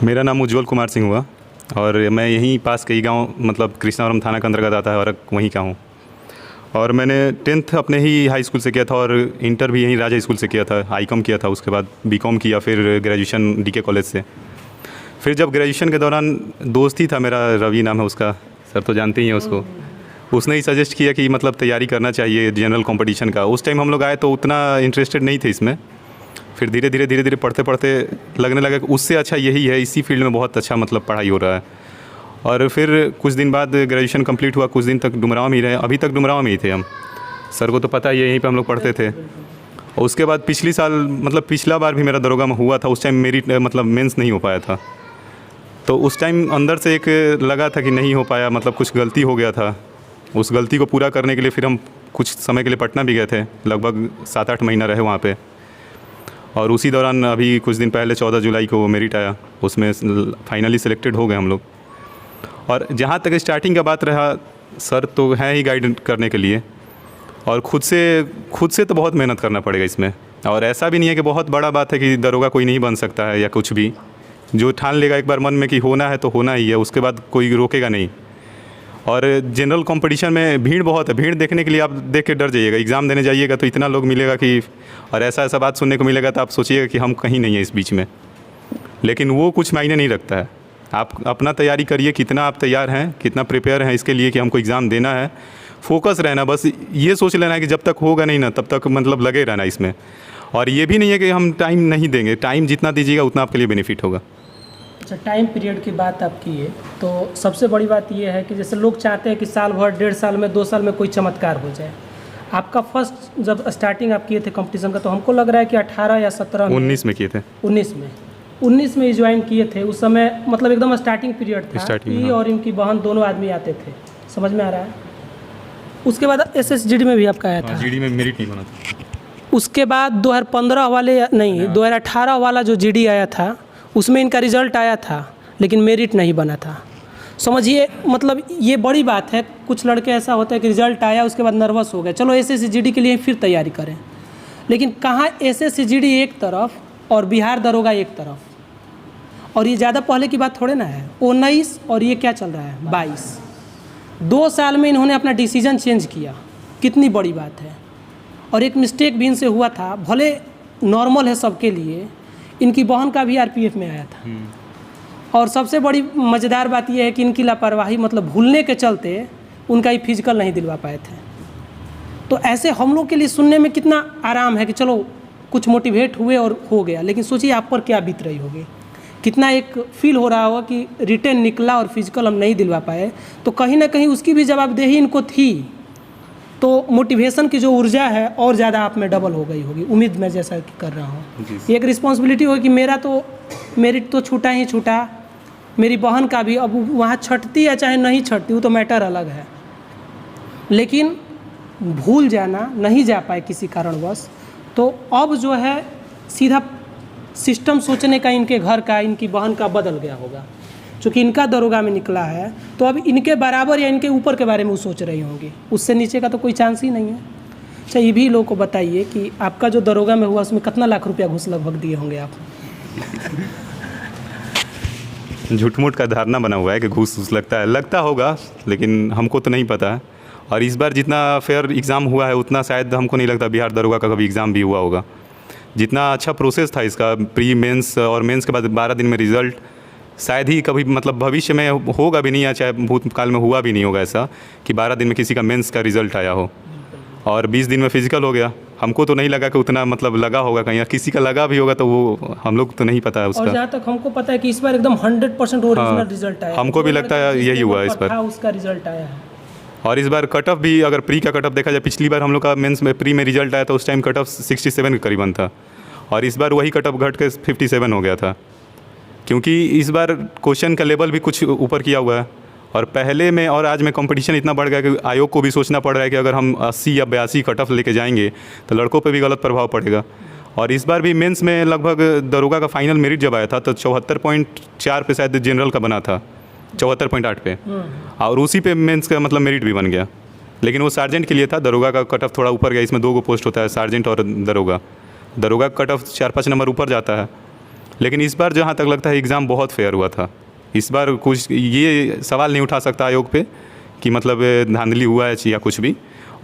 मेरा नाम उज्जवल कुमार सिंह हुआ और मैं यहीं पास के ही गांव मतलब कृष्णावरम थाना के अंतर्गत आता है और वहीं का हूँ। और मैंने 10th अपने ही हाई स्कूल से किया था और इंटर भी यहीं राजा स्कूल से किया था। आईकॉम किया था, उसके बाद बीकॉम किया, फिर ग्रेजुएशन डीके कॉलेज से। फिर जब ग्रेजुएशन के दौरान दोस्त ही था मेरा, रवि नाम है उसका, सर तो जानते ही हैं उसको। उसने ही सजेस्ट किया कि मतलब तैयारी करना चाहिए जनरल कंपटीशन का। उस टाइम हम लोग आए तो उतना इंटरेस्टेड नहीं थे इसमें। फिर धीरे धीरे पढ़ते पढ़ते लगने लगा कि उससे अच्छा यही है, इसी फील्ड में बहुत अच्छा मतलब पढ़ाई हो रहा है। और फिर कुछ दिन बाद ग्रेजुएशन कंप्लीट हुआ, कुछ दिन तक डुमराव में ही रहे, अभी तक डुमराव में ही थे हम। सर को तो पता ही है, यहीं पे हम लोग पढ़ते थे। और उसके बाद पिछली साल मतलब पिछला बार भी मेरा दरोगा में हुआ था। उस टाइम मेरी मतलब मेंस नहीं हो पाया था, तो उस टाइम अंदर से एक लगा था कि नहीं हो पाया, मतलब कुछ गलती हो गया था। उस गलती को पूरा करने के लिए फिर हम कुछ समय के लिए पटना भी गए थे, लगभग 7-8 महीना रहे वहाँ पे। और उसी दौरान अभी कुछ दिन पहले 14 जुलाई को मेरिट आया, उसमें फाइनली सिलेक्टेड हो गए हम लोग। और जहाँ तक स्टार्टिंग का बात रहा, सर तो हैं ही गाइड करने के लिए, और खुद से तो बहुत मेहनत करना पड़ेगा इसमें। और ऐसा भी नहीं है कि बहुत बड़ा बात है कि दरोगा कोई नहीं बन सकता है या कुछ भी। जो ठान लेगा एक बार मन में कि होना है तो होना ही है, उसके बाद कोई रोकेगा नहीं। और जनरल कंपटीशन में भीड़ बहुत है, भीड़ देखने के लिए आप देख के डर जाइएगा। एग्ज़ाम देने जाइएगा तो इतना लोग मिलेगा कि, और ऐसा बात सुनने को मिलेगा तो आप सोचिएगा कि हम कहीं नहीं हैं इस बीच में। लेकिन वो कुछ मायने नहीं रखता है। आप अपना तैयारी करिए, कितना आप तैयार हैं, कितना प्रिपेयर हैं इसके लिए कि हमको एग्ज़ाम देना है। फोकस रहना, बस ये सोच लेना है कि जब तक होगा नहीं ना तब तक मतलब लगे रहना इसमें। और ये भी नहीं है कि हम टाइम नहीं देंगे, टाइम जितना दीजिएगा उतना आपके लिए बेनिफिट होगा। अच्छा, टाइम पीरियड की बात आप की है तो सबसे बड़ी बात यह है कि जैसे लोग चाहते हैं कि साल भर, 1.5 साल में, 2 साल में कोई चमत्कार हो जाए। आपका फर्स्ट जब स्टार्टिंग आप किए थे कंपटीशन का, तो हमको लग रहा है कि 18 या 17 में, 19 में किए थे। 19 में ज्वाइन किए थे। उस समय मतलब एकदम स्टार्टिंग पीरियड था। हाँ। और इनकी बहन दोनों आदमी आते थे, समझ में आ रहा है। उसके बाद SSGD में भी आपका आया था। GD में मेरिट नहीं बना था। उसके बाद 2015 वाले नहीं, 2018 वाला जो GD आया था उसमें इनका रिजल्ट आया था, लेकिन मेरिट नहीं बना था। समझिए, मतलब ये बड़ी बात है। कुछ लड़के ऐसा होता है कि रिजल्ट आया उसके बाद नर्वस हो गए, चलो SSGD के लिए फिर तैयारी करें। लेकिन कहाँ SSGD एक तरफ और बिहार दरोगा एक तरफ। और ये ज़्यादा पहले की बात थोड़े ना है। 19 और ये क्या चल रहा है 22, 2 साल में इन्होंने अपना डिसीजन चेंज किया। कितनी बड़ी बात है। और एक मिस्टेक भी इनसे हुआ था, भले नॉर्मल है सबके लिए, इनकी बहन का भी RPF में आया था। और सबसे बड़ी मज़ेदार बात यह है कि इनकी लापरवाही, मतलब भूलने के चलते उनका ही फिजिकल नहीं दिलवा पाए थे। तो ऐसे हम लोग के लिए सुनने में कितना आराम है कि चलो कुछ मोटिवेट हुए और हो गया। लेकिन सोचिए आप पर क्या बीत रही होगी, कितना एक फील हो रहा होगा कि रिटेन निकला और फिजिकल हम नहीं दिलवा पाए। तो कहीं ना कहीं उसकी भी जवाबदेही इनको थी। तो मोटिवेशन की जो ऊर्जा है और ज़्यादा आप में डबल हो गई होगी, उम्मीद मैं जैसा कि कर रहा हूँ। एक रिस्पॉन्सिबिलिटी होगी कि मेरा तो मेरिट तो छूटा ही छूटा, मेरी बहन का भी। अब वहाँ छटती या चाहे नहीं छटती, वो तो मैटर अलग है। लेकिन भूल जाना, नहीं जा पाए किसी कारणवश, तो अब जो है सीधा सिस्टम सोचने का इनके घर का, इनकी बहन का बदल गया होगा। चूँकि इनका दरोगा में निकला है तो अब इनके बराबर या इनके ऊपर के बारे में वो सोच रही होंगी, उससे नीचे का तो कोई चांस ही नहीं है। अच्छा, ये भी लोगों को बताइए कि आपका जो दरोगा में हुआ उसमें कितना लाख रुपया घूस लगभग दिए होंगे आप? झूठ मूठ का धारणा बना हुआ है कि घूस लगता होगा, लेकिन हमको तो नहीं पता है। और इस बार जितना फेयर एग्ज़ाम हुआ है उतना शायद हमको नहीं लगता बिहार दरोगा का कभी एग्ज़ाम भी हुआ होगा। जितना अच्छा प्रोसेस था इसका, प्री मेंस और मेंस के बाद 12 दिन में रिज़ल्ट, शायद ही कभी मतलब भविष्य में होगा भी नहीं, या चाहे भूतकाल में हुआ भी नहीं होगा ऐसा कि 12 दिन में किसी का मेंस का रिज़ल्ट आया हो और 20 दिन में फिजिकल हो गया। हमको तो नहीं लगा कि उतना मतलब लगा होगा कहीं, या किसी का लगा भी होगा तो वो हम लोग तो नहीं पता है उसका। और जहाँ तक हमको पता है कि इस बार एकदम 100% ओरिजिनल रिजल्ट आया। हमको भी लगता है यही हुआ इस बार, उसका रिजल्ट आया है। और इस बार कट ऑफ भी, अगर प्री का कट ऑफ देखा जाए, पिछली बार हम लोग का मेंस में प्री में रिजल्ट आया तो उस टाइम कट ऑफ 67 के करीबन था, और इस बार वही कट ऑफ घट के 57 हो गया था। क्योंकि इस बार क्वेश्चन का लेवल भी कुछ ऊपर किया हुआ है, और पहले में और आज में कंपटीशन इतना बढ़ गया कि आयोग को भी सोचना पड़ रहा है कि अगर हम 80 या 82 कट ऑफ लेके जाएंगे तो लड़कों पे भी गलत प्रभाव पड़ेगा। और इस बार भी मेंस में लगभग दरोगा का फाइनल मेरिट जब आया था तो 74.4 पे शायद जनरल का बना था, 74.8 पे, और उसी पे मेंस का मतलब मेरिट भी बन गया। लेकिन वो सार्जेंट के लिए था, दरोगा का कट ऑफ थोड़ा ऊपर गया। इसमें 2 पोस्ट होता है, सार्जेंट और दरोगा। दरोगा का कट ऑफ 4-5 नंबर ऊपर जाता है, लेकिन इस बार जहाँ तक लगता है एग्ज़ाम बहुत फेयर हुआ था। इस बार कुछ ये सवाल नहीं उठा सकता आयोग पे कि मतलब धांधली हुआ है या कुछ भी,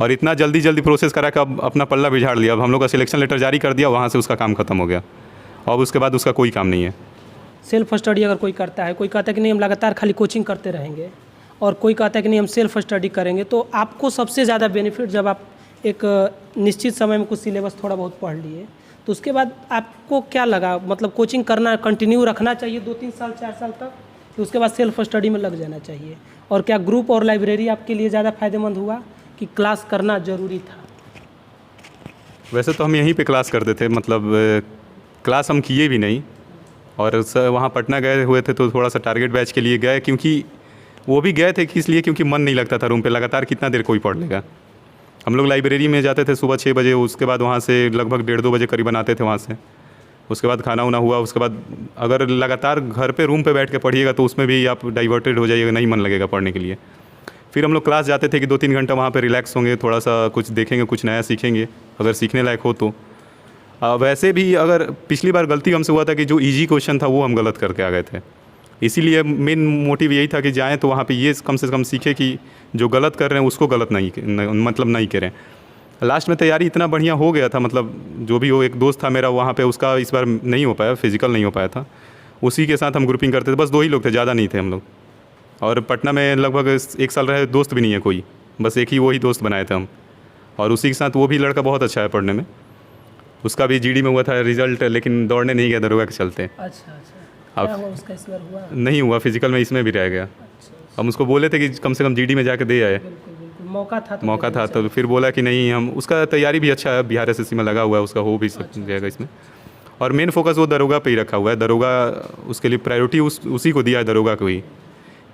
और इतना जल्दी जल्दी प्रोसेस करा कि अब अपना पल्ला भी झाड़ लिया। अब हम लोग का सिलेक्शन लेटर जारी कर दिया, वहाँ से उसका काम खत्म हो गया, और उसके बाद उसका कोई काम नहीं है। सेल्फ स्टडी अगर कोई करता है, कोई कहता है कि नहीं हम लगातार खाली कोचिंग करते रहेंगे, और कोई कहता है कि नहीं हम सेल्फ स्टडी करेंगे, तो आपको सबसे ज़्यादा बेनिफिट जब आप एक निश्चित समय में कुछ सिलेबस थोड़ा बहुत पढ़ लिए, तो उसके बाद आपको क्या लगा, मतलब कोचिंग करना कंटिन्यू रखना चाहिए 2-3 साल 4 साल तक, कि उसके बाद सेल्फ स्टडी में लग जाना चाहिए? और क्या ग्रुप और लाइब्रेरी आपके लिए ज़्यादा फ़ायदेमंद हुआ कि क्लास करना ज़रूरी था? वैसे तो हम यहीं पे क्लास करते थे, मतलब क्लास हम किए भी नहीं, और वहाँ पटना गए हुए थे तो थोड़ा सा टारगेट बैच के लिए गए, क्योंकि वो भी गए थे इसलिए क्योंकि मन नहीं लगता था रूम पे, लगातार कितना देर कोई पढ़ लेगा। हम लोग लाइब्रेरी में जाते थे सुबह 6 बजे, उसके बाद वहाँ से लगभग 1:30-2 बजे करीबन आते थे वहाँ से। उसके बाद खाना वाना हुआ, उसके बाद अगर लगातार घर पे रूम पे बैठ के पढ़िएगा तो उसमें भी आप डाइवर्टेड हो जाइएगा, नहीं मन लगेगा पढ़ने के लिए। फिर हम लोग क्लास जाते थे कि 2-3 घंटा वहाँ पे रिलैक्स होंगे, थोड़ा सा कुछ देखेंगे, कुछ नया सीखेंगे अगर सीखने लायक हो तो। वैसे भी अगर पिछली बार गलती हमसे हुआ था कि जो ईजी क्वेश्चन था वो हम गलत करके आ गए थे, इसीलिए मेन मोटिव यही था कि जाएँ तो वहाँ पे ये कम से कम सीखे कि जो गलत कर रहे हैं उसको गलत नहीं करें। लास्ट में तैयारी इतना बढ़िया हो गया था, मतलब जो भी हो, एक दोस्त था मेरा वहाँ पे, उसका इस बार नहीं हो पाया, फिजिकल नहीं हो पाया था, उसी के साथ हम ग्रुपिंग करते थे। बस 2 ही लोग थे, ज़्यादा नहीं थे हम लोग, और पटना में लगभग 1 साल रहे, दोस्त भी नहीं है कोई, बस एक ही वही दोस्त बनाए थे हम, और उसी के साथ वो भी लड़का बहुत अच्छा है पढ़ने में। उसका भी जीडी में हुआ था रिजल्ट, लेकिन दौड़ने नहीं गया दरोगा के चलते। अच्छा, अब क्या हुआ उसका, इस बार हुआ? नहीं हुआ, फिजिकल में इसमें भी रह गया। अच्छा, हम उसको बोले थे कि कम से कम जीडी में जाके दे आए, बिल्कुल बिल्कुल, मौका था तो फिर बोला कि नहीं, हम उसका तैयारी भी अच्छा है, बिहार एसएससी में लगा हुआ है, उसका हो भी जाएगा इसमें। और मेन फोकस वो दरोगा पे ही रखा हुआ है, दरोगा उसके लिए प्रायोरिटी उसी को दिया है, दरोगा को ही,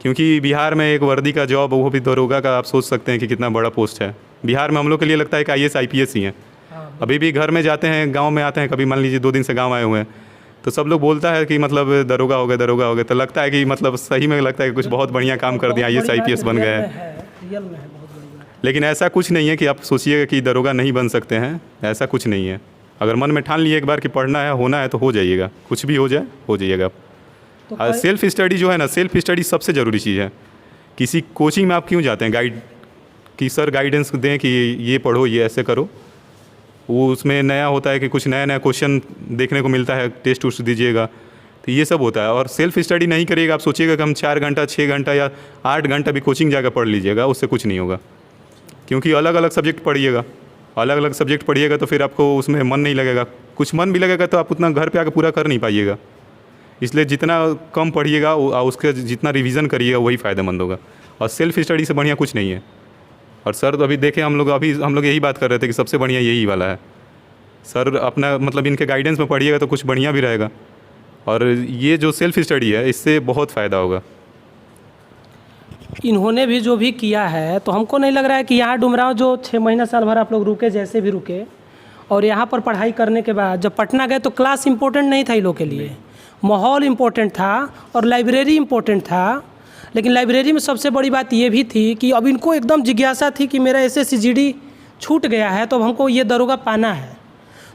क्योंकि बिहार में एक वर्दी का जॉब, वो भी दरोगा का, आप सोच सकते हैं कि कितना बड़ा पोस्ट है। बिहार में हम लोग के लिए लगता है कि IAS IPS ही हैं। अभी भी घर में जाते हैं, गांव में आते हैं, कभी मान लीजिए 2 दिन से गांव आए हुए हैं, तो सब लोग बोलता है कि मतलब दरोगा हो गए, तो लगता है कि मतलब सही में लगता है कि कुछ बहुत बढ़िया काम कर दिया, IAS IPS बन गए हैं। रियल में है, बहुत बड़ी बात। लेकिन ऐसा कुछ नहीं है कि आप सोचिएगा कि दरोगा नहीं बन सकते हैं, ऐसा कुछ नहीं है। अगर मन में ठान लिए एक बार कि पढ़ना है, होना है, तो हो जाइएगा, कुछ भी हो जाए हो जाइएगा आप। तो सेल्फ स्टडी जो है ना, सेल्फ स्टडी सबसे ज़रूरी चीज़ है। किसी कोचिंग में आप क्यों जाते हैं, गाइड कि सर गाइडेंस दें कि ये पढ़ो, ये ऐसे करो, वो उसमें नया होता है कि कुछ नया नया क्वेश्चन देखने को मिलता है, टेस्ट उस्ट दीजिएगा, तो ये सब होता है। और सेल्फ स्टडी नहीं करिएगा, आप सोचिएगा कि हम 4 घंटा 6 घंटा या 8 घंटा भी कोचिंग जाकर पढ़ लीजिएगा, उससे कुछ नहीं होगा। क्योंकि अलग अलग सब्जेक्ट पढ़िएगा तो फिर आपको उसमें मन नहीं लगेगा, कुछ मन भी लगेगा तो आप उतना घर पे आकर पूरा कर नहीं पाइएगा। इसलिए जितना कम पढ़िएगा उसके जितना रिवीजन करिएगा वही फ़ायदेमंद होगा, और सेल्फ स्टडी से बढ़िया कुछ नहीं है। और सर तो अभी देखें, हम लोग यही बात कर रहे थे कि सबसे बढ़िया यही वाला है। सर अपना मतलब इनके गाइडेंस में पढ़िएगा तो कुछ बढ़िया भी रहेगा, और ये जो सेल्फ स्टडी है इससे बहुत फ़ायदा होगा। इन्होंने भी जो भी किया है, तो हमको नहीं लग रहा है कि यहाँ डुमराव जो 6 महीना साल भर आप लोग रुके, जैसे भी रुके, और यहाँ पर पढ़ाई करने के बाद जब पटना गए तो क्लास इम्पोर्टेंट नहीं था इन लोग के लिए, माहौल इम्पोर्टेंट था और लाइब्रेरी इम्पोर्टेंट था। लेकिन लाइब्रेरी में सबसे बड़ी बात ये भी थी कि अब इनको एकदम जिज्ञासा थी कि मेरा SSC GD छूट गया है, तो अब हमको ये दरोगा पाना है।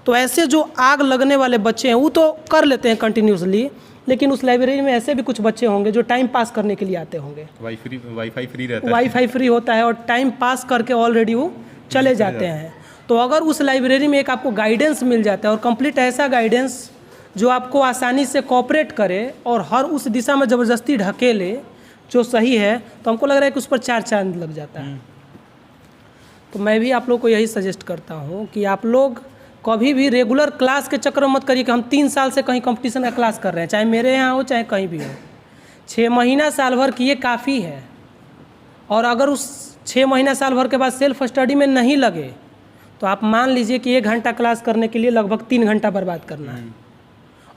तो ऐसे जो आग लगने वाले बच्चे हैं वो तो कर लेते हैं कंटिन्यूसली, लेकिन उस लाइब्रेरी में ऐसे भी कुछ बच्चे होंगे जो टाइम पास करने के लिए आते होंगे। वाईफाई फ्री रहता है, वाईफाई फ्री होता है और टाइम पास करके ऑलरेडी वो चले जाते हैं। तो अगर उस लाइब्रेरी में एक आपको गाइडेंस मिल जाता है, और कंप्लीट ऐसा गाइडेंस जो आपको आसानी से कोऑपरेट करे और हर उस दिशा में ज़बरदस्ती ढकेले जो सही है, तो हमको लग रहा है कि उस पर 4 चांद लग जाता है। तो मैं भी आप लोग को यही सजेस्ट करता हूँ कि आप लोग कभी भी रेगुलर क्लास के चक्कर में मत करिए कि हम 3 साल से कहीं कंपटीशन का क्लास कर रहे हैं, चाहे मेरे यहाँ हो चाहे कहीं भी हो। 6 महीना साल भर किए काफ़ी है, और अगर उस 6 महीना साल भर के बाद सेल्फ स्टडी में नहीं लगे तो आप मान लीजिए कि 1 घंटा क्लास करने के लिए लगभग 3 घंटा बर्बाद करना है,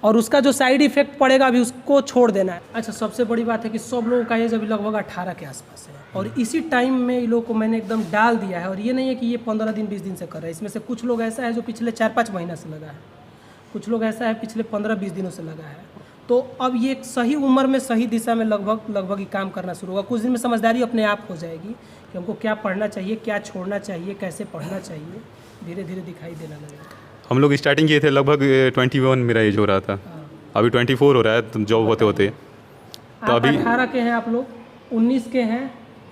और उसका जो साइड इफेक्ट पड़ेगा अभी उसको छोड़ देना है। अच्छा, सबसे बड़ी बात है कि सब लोगों का एज अभी लगभग 18 के आसपास है, और इसी टाइम में इन लोगों को मैंने एकदम डाल दिया है। और ये नहीं है कि ये 15 दिन 20 दिन से कर रहे हैं, इसमें से कुछ लोग ऐसा है जो पिछले 4-5 महीना से लगा है, कुछ लोग ऐसा है पिछले 15-20 दिनों से लगा है। तो अब ये सही उम्र में सही दिशा में लगभग ही काम करना शुरू होगा। कुछ दिन में समझदारी अपने आप हो जाएगी कि हमको क्या पढ़ना चाहिए, क्या छोड़ना चाहिए, कैसे पढ़ना चाहिए, धीरे धीरे दिखाई देना लगेगा। हम लोग स्टार्टिंग किए थे लगभग 21 मेरा एज हो रहा था, अभी 24 हो रहा है जॉब होते होते। तो आप अभी 18 के हैं, आप लोग 19 के हैं,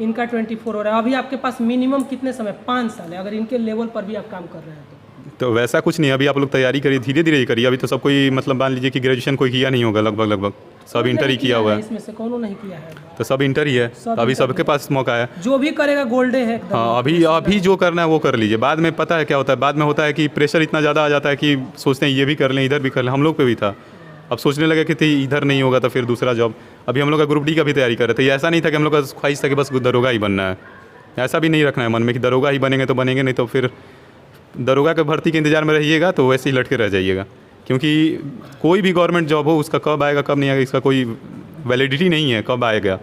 इनका 24 हो रहा है। अभी आपके पास मिनिमम कितने समय, 5 साल है, अगर इनके लेवल पर भी आप काम कर रहे हैं तो वैसा कुछ नहीं है। अभी आप लोग तैयारी करिए, धीरे धीरे ही करिए। अभी तो सब कोई मतलब मान लीजिए कि ग्रेजुएशन कोई किया नहीं होगा, लगभग सब इंटर ही किया हुआ है। इसमें से कौन नहीं किया है? तो सब इंटर ही है, सब अभी इंटर सबके पास मौका है। जो भी करेगा गोल्डे है एकदम। हाँ, अभी जो करना है वो कर लीजिए। बाद में पता है क्या होता है, बाद में होता है कि प्रेशर इतना ज़्यादा आ जाता है कि सोचते हैं ये भी कर लें, इधर भी कर लें। हम लोग पे भी था, अब सोचने लगे कि इधर नहीं होगा तो फिर दूसरा जॉब। अभी हम लोग का ग्रुप डी का भी तैयारी कर रहे थे। ऐसा नहीं था कि हम लोग का ख्वाहिश था कि बस दरोगा ही बनना है, ऐसा भी नहीं रखना है मन में कि दरोगा ही बनेंगे तो बनेंगे, नहीं तो फिर दरोगा के भर्ती के इंतजार में रहिएगा तो वैसे ही लटके रह जाइएगा। क्योंकि कोई भी गवर्नमेंट जॉब हो, उसका कब आएगा कब नहीं आएगा इसका कोई वैलिडिटी नहीं है, कब आएगा।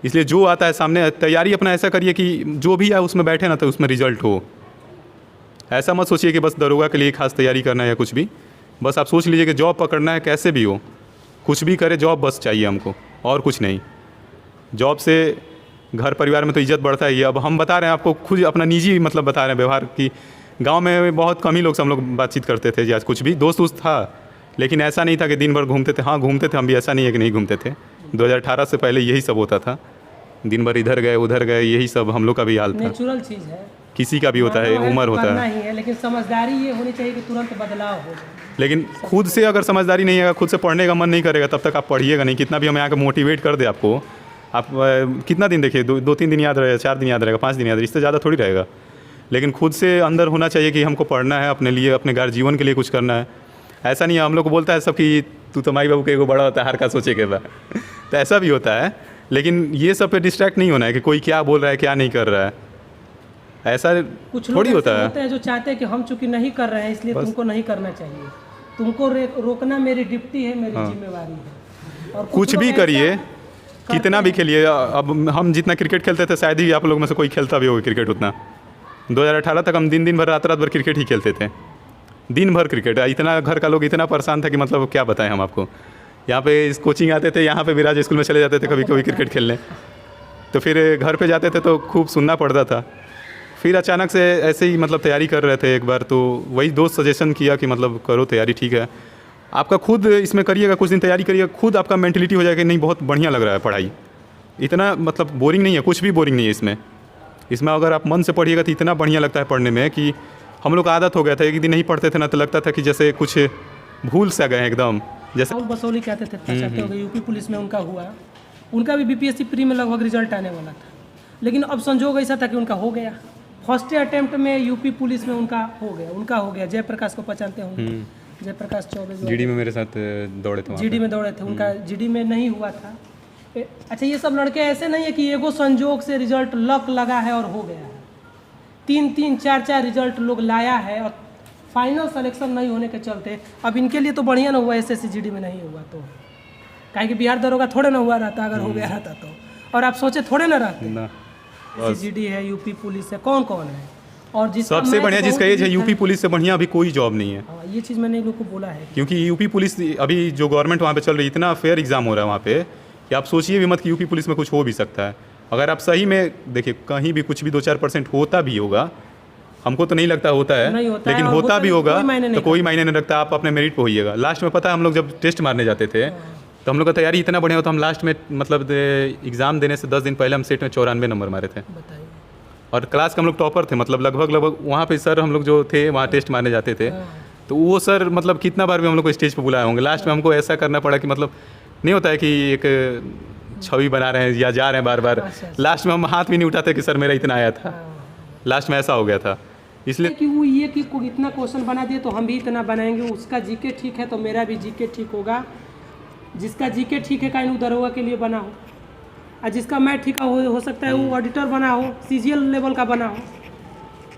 इसलिए जो आता है सामने, तैयारी अपना ऐसा करिए कि जो भी आए उसमें बैठे ना तो उसमें रिजल्ट हो। ऐसा मत सोचिए कि बस दरोगा के लिए खास तैयारी करना है या कुछ भी। बस आप सोच लीजिए कि जॉब पकड़ना है, कैसे भी हो, कुछ भी करे, जॉब बस चाहिए हमको, और कुछ नहीं। जॉब से घर परिवार में तो इज्जत बढ़ता ही है। अब हम बता रहे हैं आपको, खुद अपना निजी मतलब बता रहे हैं व्यवहार की। गांव में बहुत कम ही लोग से हम लोग बातचीत करते थे, या कुछ भी दोस्त था, लेकिन ऐसा नहीं था कि दिन भर घूमते थे। हाँ, घूमते थे हम भी, ऐसा नहीं है कि नहीं घूमते थे। 2018 से पहले यही सब होता था, दिन भर इधर गए उधर गए, यही सब हम लोग का भी हाल था। नेचुरल चीज़ है, किसी का भी होता है, उम्र होता है। लेकिन समझदारी ये होनी चाहिए कि तुरंत बदलाव हो जाए। लेकिन खुद से अगर समझदारी नहीं है, खुद से पढ़ने का मन नहीं करेगा, तब तक आप पढ़िएगा नहीं। कितना भी हम यहाँ के मोटिवेट कर दे आपको, आप कितना दिन देखिए, 2-3 दिन याद रहेगा, 4 दिन याद रहेगा, 5 दिन याद रहेगा, इससे ज़्यादा थोड़ी रहेगा। लेकिन खुद से अंदर होना चाहिए कि हमको पढ़ना है, अपने लिए, अपने घर जीवन के लिए कुछ करना है। ऐसा नहीं है, हम लोग को बोलता है सब कि तू तो माई बाबू के एगो बड़ा होता है, हर का सोचे के बाद तो ऐसा भी होता है। लेकिन ये सब पे डिस्ट्रैक्ट नहीं होना है कि कोई क्या बोल रहा है क्या नहीं कर रहा है, ऐसा कुछ थोड़ी होता है जो चाहते हैं कि हम चूंकि नहीं कर रहे हैं इसलिए तुमको नहीं करना चाहिए, तुमको रोकना मेरी ड्यूटी है, मेरी जिम्मेवारी है। और कुछ भी करिए, कितना भी खेलिए। अब हम जितना क्रिकेट खेलते थे, शायद ही आप लोग में से कोई खेलता भी होगा क्रिकेट उतना। 2018 तक हम दिन भर रात भर क्रिकेट ही खेलते थे, दिन भर क्रिकेट। इतना घर का लोग इतना परेशान था कि मतलब क्या बताएं हम आपको। यहाँ पे इस कोचिंग आते थे, यहाँ पे विराज स्कूल में चले जाते थे कभी कभी क्रिकेट खेलने। तो फिर घर पे जाते थे तो खूब सुनना पड़ता था। फिर अचानक से ऐसे ही मतलब तैयारी कर रहे थे एक बार, तो वही दोस्त सजेशन किया कि मतलब करो तैयारी, ठीक है। आपका खुद इसमें करिएगा, कुछ दिन तैयारी करिएगा, खुद आपका मेंटलिटी हो जाएगा कि नहीं बहुत बढ़िया लग रहा है पढ़ाई, इतना मतलब बोरिंग नहीं है, कुछ भी बोरिंग नहीं है इसमें अगर आप मन से पढ़िएगा तो इतना बढ़िया लगता है पढ़ने में कि हम लोग का आदत हो गया था। एक दिन नहीं पढ़ते थे ना तो लगता था कि जैसे कुछ भूल सा गए एकदम। जैसे राहुल बसौली कहते थे, पछाते हो गए, यूपी पुलिस में उनका हुआ, उनका भी बीपीएससी प्री में लगभग रिजल्ट आने वाला था, लेकिन अब संजोग ऐसा था कि उनका हो गया। फर्स्ट अटेम्प्ट में यूपी पुलिस में उनका हो गया। जयप्रकाश को पहचानते होंगे, जयप्रकाश चौबे जीडी में मेरे साथ दौड़े थे, जीडी में दौड़े थे, उनका जीडी में नहीं हुआ था। अच्छा, ये सब लड़के ऐसे नहीं है कि एगो संजोग से रिजल्ट लक लगा है और हो गया है। 3-3, 4-4 रिजल्ट लोग लाया है और फाइनल सिलेक्शन नहीं होने के चलते अब इनके लिए तो बढ़िया ना हुआ एसएससी जीडी में नहीं हुआ, तो काहे कि बिहार दरोगा थोड़े ना हुआ रहता अगर हो गया रहता तो। और आप सोचे थोड़े ना रहते। जीडी है, यूपी पुलिस है, कौन कौन है, और सबसे बढ़िया जिसका एज है यूपी पुलिस से बढ़िया अभी कोई जॉब नहीं है। ये चीज़ मैंने लोग को बोला है, क्योंकि यूपी पुलिस अभी जो गवर्नमेंट वहाँ पे चल रही है, इतना फेयर एग्जाम हो रहा है वहाँ पे कि आप सोचिए भी मत कि यूपी पुलिस में कुछ हो भी सकता है। अगर आप सही में देखिए, कहीं भी कुछ भी 2-4% होता भी होगा, हमको तो नहीं लगता होता है, लेकिन होता भी होगा तो कोई मायने नहीं रखता, आप अपने मेरिट पे होइएगा। लास्ट में पता है हम लोग जब टेस्ट मारने जाते थे तो हम लोग का तैयारी इतना बढ़िया होता, हम लास्ट में मतलब एग्ज़ाम देने से 10 दिन पहले हम सेट में 94 नंबर मारे थे, और क्लास के हम लोग टॉपर थे। मतलब लगभग वहाँ पे सर हम लोग जो थे वहाँ टेस्ट मारने जाते थे, तो वो सर मतलब कितना बार भी हम लोग को स्टेज पे बुलाए होंगे। लास्ट में हमको ऐसा करना पड़ा कि मतलब नहीं होता है कि एक छवि बना रहे हैं या जा रहे हैं बार बार, लास्ट में हम हाथ भी नहीं उठाते कि सर मेरा इतना आया था। लास्ट में ऐसा हो गया था, इसलिए कि वो ये कि इतना क्वेश्चन बना दिए तो हम भी इतना बनाएंगे, उसका जीके ठीक है तो मेरा भी जीके ठीक होगा, जिसका जीके ठीक है काइन दरोगा के लिए बना हो, और जिसका मैथ ठीक हो सकता है वो ऑडिटर बना हो, सीजीएल लेवल का बना हो,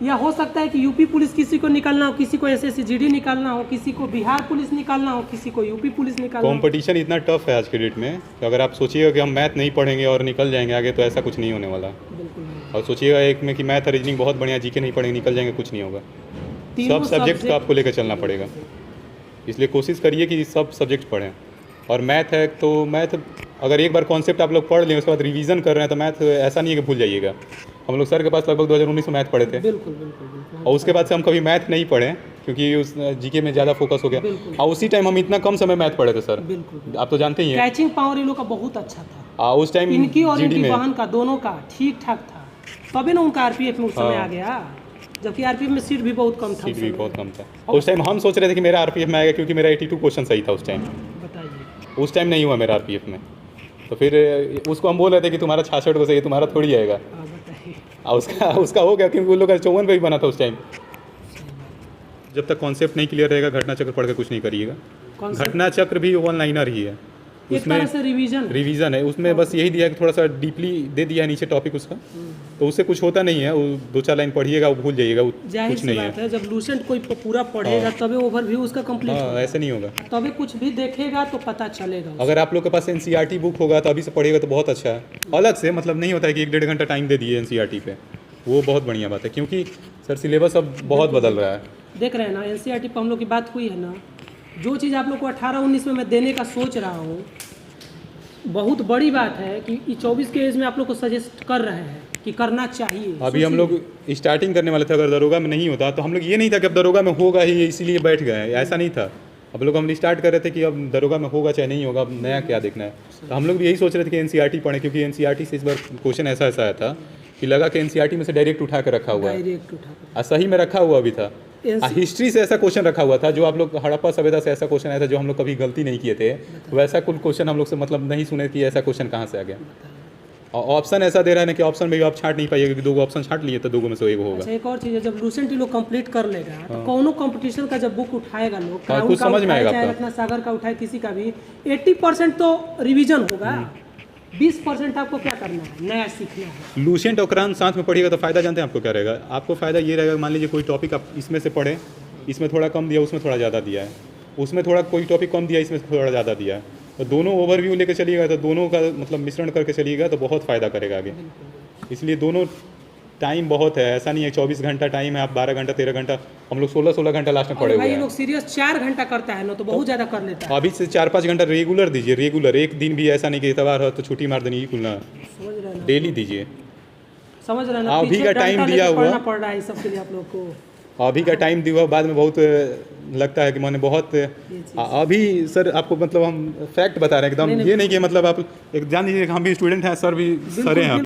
या हो सकता है कि यूपी पुलिस किसी को निकालना हो, किसी को एसएससी जीडी निकालना हो, किसी को बिहार पुलिस निकालना हो, किसी को यूपी पुलिस निकालना हो। कंपटीशन इतना टफ है आज के डेट में कि अगर आप सोचिएगा कि हम मैथ नहीं पढ़ेंगे और निकल जाएंगे आगे, तो ऐसा कुछ नहीं होने वाला। और सोचिएगा एक में कि मैथ और रीजनिंग बहुत बढ़िया, जीके नहीं पढ़ेंगे निकल जाएंगे, कुछ नहीं होगा। सब सब्जेक्ट का आपको लेकर चलना पड़ेगा, इसलिए कोशिश करिए कि सब सब्जेक्ट पढ़ें। और मैथ है तो मैथ अगर एक बार कॉन्सेप्ट आप लोग पढ़ लें, उसके बाद रिवीजन कर रहे हैं तो मैथ ऐसा नहीं है कि भूल जाइएगा। हम लोग सर के पास लगभग 2019 में मैथ पढ़े थे, बिल्कुल बिल्कुल बिल्कुल। और उसके बाद से हम कभी मैथ नहीं पढ़े क्योंकि उस जीके में ज़्यादा फोकस हो गया, बिल्कुल। और उसी टाइम हम इतना कम समय मैथ पढ़े थे सर, बिल्कुल आप तो जानते ही हैं। कैचिंग पावर इन लोग का बहुत अच्छा था, उस टाइम इनकी और जीडी इनकी में बहन का दोनों का ठीक ठाक था, तभी ना उनका आरपीएफ में उस समय आ गया, जबकि आरपीएफ में सीट भी बहुत कम था। सीट भी बहुत कम था उस टाइम। हम सोच रहे थे कि मेरा आरपीएफ में आएगा क्योंकि मेरा 82 क्वेश्चन सही था उस टाइम। बताइए, उस टाइम नहीं हुआ मेरा आरपीएफ में, तो फिर उसको हम बोल रहे थे कि तुम्हारा 66 को सही है, तुम्हारा थोड़ी आएगा, बताइए। और उसका हो गया क्योंकि उन लोग का 54 पे भी बना था उस टाइम। जब तक कॉन्सेप्ट नहीं क्लियर रहेगा घटना चक्र पढ़ के कुछ नहीं करिएगा। घटना चक्र भी वन लाइनर ही है, एक तरह से रिवीजन है उसमें, बस यही दिया है कि थोड़ा सा डीपली दे दिया है नीचे टॉपिक उसका, तो उससे कुछ होता नहीं है, वो 2-4 लाइन पढ़िएगा वो भूल जाइएगा, जाहिर कुछ सी नहीं बात है। है, जब लूसेंट कोई पूरा पढ़ेगा तभी ओवरव्यू उसका कंप्लीट हाँ, होगा, ऐसे नहीं होगा। तभी कुछ भी देखेगा तो पता चलेगा। अगर आप लोग के पास एनसीईआरटी बुक होगा तो अभी से पढ़िएगा तो बहुत अच्छा है, अलग से मतलब नहीं होता है कि 1-1.5 घंटा टाइम दे दिए एनसीईआरटी पे, वो बहुत बढ़िया बात है, क्योंकि सर सिलेबस अब बहुत बदल रहा है। देख रहे हैं ना, एनसीईआरटी पर हम लोग की बात हुई है ना, जो चीज़ आप लोग को 18-19 में मैं देने का सोच रहा हूँ, बहुत बड़ी बात है कि 24 के एज में आप लोग को सजेस्ट कर रहे हैं कि करना चाहिए। अभी हम लोग स्टार्टिंग करने वाले थे, अगर दरोगा में नहीं होता तो हम लोग ये नहीं था कि अब दरोगा में होगा ही इसीलिए बैठ गए, ऐसा नहीं था। अब लोग हम स्टार्ट कर रहे थे कि अब दरोगा में होगा चाहे नहीं होगा, अब नया क्या देखना है, तो हम लोग भी यही सोच रहे थे कि एनसीईआरटी पढ़ें, क्योंकि एनसीईआरटी से इस बार क्वेश्चन ऐसा आया था कि लगा कि एनसीईआरटी में से डायरेक्ट उठा के रखा हुआ है, डायरेक्ट उठा कर। और सही में रखा हुआ भी था। हिस्ट्री से ऐसा क्वेश्चन रखा हुआ था, जो आप लोग हड़प्पा सभ्यता से ऐसा क्वेश्चन आया था जो हम लोग कभी गलती नहीं किए थे, वैसा कुछ क्वेश्चन हम लोग से मतलब नहीं सुने कि ऐसा क्वेश्चन कहाँ से आ गया। और ऑप्शन ऐसा दे रहा है ना कि ऑप्शन में भी आप छांट नहीं पाइएगा, क्योंकि 2 ऑप्शन छांट लिए तो 2 में से एक होगा। अच्छा, एक और चीज़ है, जब लूसेंट लोग कंप्लीट कर लेगा तो कोनो कंपटीशन का जब बुक उठाएगा लोग, क्राउन कुछ का समझ में आएगा चाहे आपका। रत्ना सागर का उठाए, किसी का भी 80% तो रिवीजन होगा, 20% आपको क्या करना है, नया सीखना है। लूसेंट और क्रांत साथ में पढ़िएगा तो फायदा जानते हैं आपको क्या रहेगा? आपको फायदा ये रहेगा, मान लीजिए कोई टॉपिक आप इसमें से पढ़ें, इसमें थोड़ा कम दिया, उसमें थोड़ा ज़्यादा दिया है, उसमें थोड़ा कोई टॉपिक कम दिया, इसमें थोड़ा ज़्यादा दिया है, तो दोनों ओवरव्यू लेकर चलिएगा, तो दोनों का मतलब मिश्रण करके चलिएगा तो बहुत फ़ायदा करेगा आगे। इसलिए दोनों टाइम बहुत है, ऐसा नहीं है 24 घंटा टाइम है, आप 12 घंटा 13 घंटा, हम लोग 16-16 घंटा लास्ट में पढ़े हुए भाई हैं। लोग सीरियस 4 घंटा करता है ना, तो बहुत ज़्यादा कर लेता है। अभी से 4-5 घंटा रेगुलर दीजिए, रेगुलर, एक दिन भी ऐसा नहीं कि इतवार हो तो छुट्टी मार देनी, खुलना, समझ रहे हैं ना, डेली दीजिए। समझ रहे हैं ना, अभी पीछे का डंडा टाइम लेके दिया हुआ, पढ़ना पड़ रहा है इस सब के लिए आप लोग को। अभी का टाइम दिया हुआ, बाद में बहुत लगता है कि मैंने बहुत अभी सर आपको मतलब हम फैक्ट बता रहे हैं एकदम, ये नहीं कि मतलब आप एक जान लीजिए कि हम भी स्टूडेंट हैं, सर भी सरे हैं।